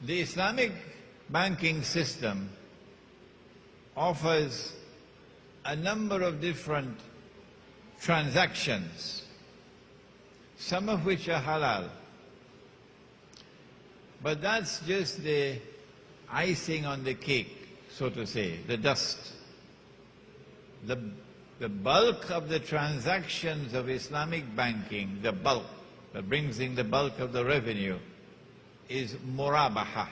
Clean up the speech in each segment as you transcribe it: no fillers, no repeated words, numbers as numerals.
The Islamic banking system offers a number of different transactions, some of which are halal. But that's just the icing on the cake, so to say, the dust. The bulk of the transactions of Islamic banking, the bulk that brings in the bulk of the revenue, is murabaha.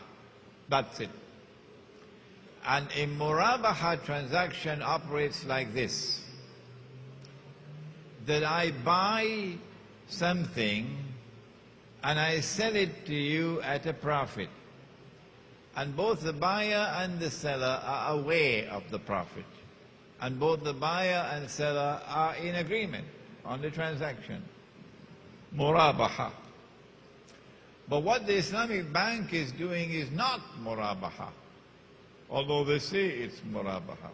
That's it. And a murabaha transaction operates like this: that I buy something and I sell it to you at a profit. And both the buyer and the seller are aware of the profit. And both the buyer and seller are in agreement on the transaction. Murabaha. But what the Islamic bank is doing is not murabaha, although they say it's murabaha.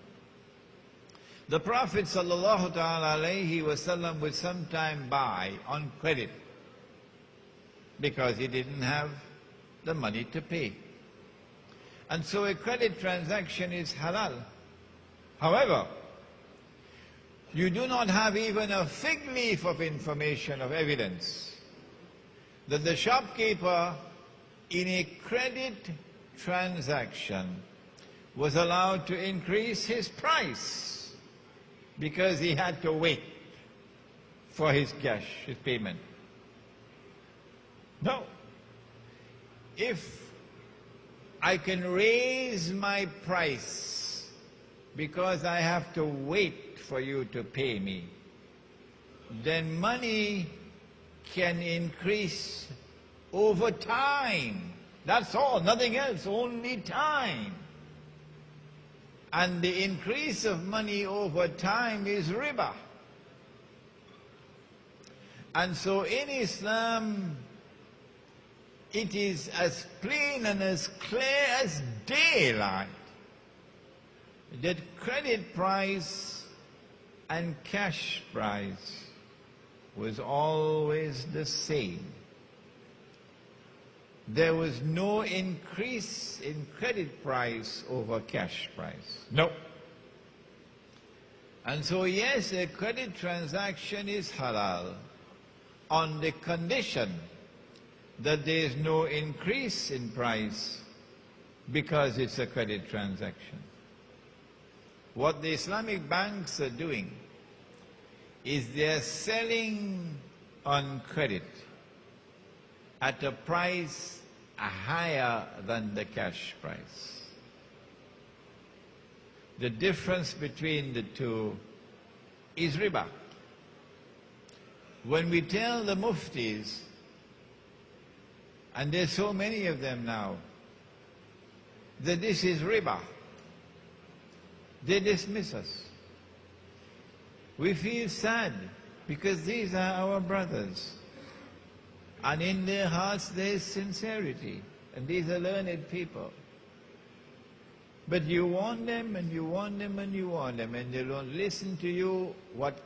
The Prophet sallallahu ta'ala alayhi wasallam would sometime buy on credit because he didn't have the money to pay. And so a credit transaction is halal. However, you do not have even a fig leaf of information, of evidence, that the shopkeeper in a credit transaction was allowed to increase his price because he had to wait for his cash, his payment. No. If I can raise my price because I have to wait for you to pay me, then money can increase over time. That's all, nothing else, only time. And the increase of money over time is riba. And so in Islam, it is as plain and as clear as daylight that credit price and cash price was always the same. There was no increase in credit price over cash price. No. And so yes, a credit transaction is halal on the condition that there is no increase in price because it's a credit transaction. What the Islamic banks are doing is they're selling on credit at a price higher than the cash price. The difference between the two is riba. When we tell the muftis, and there's so many of them now, that this is riba, they dismiss us. We feel sad because these are our brothers. And in their hearts there is sincerity. And these are learned people. But you warn them and you warn them and you warn them, and they don't listen to you. What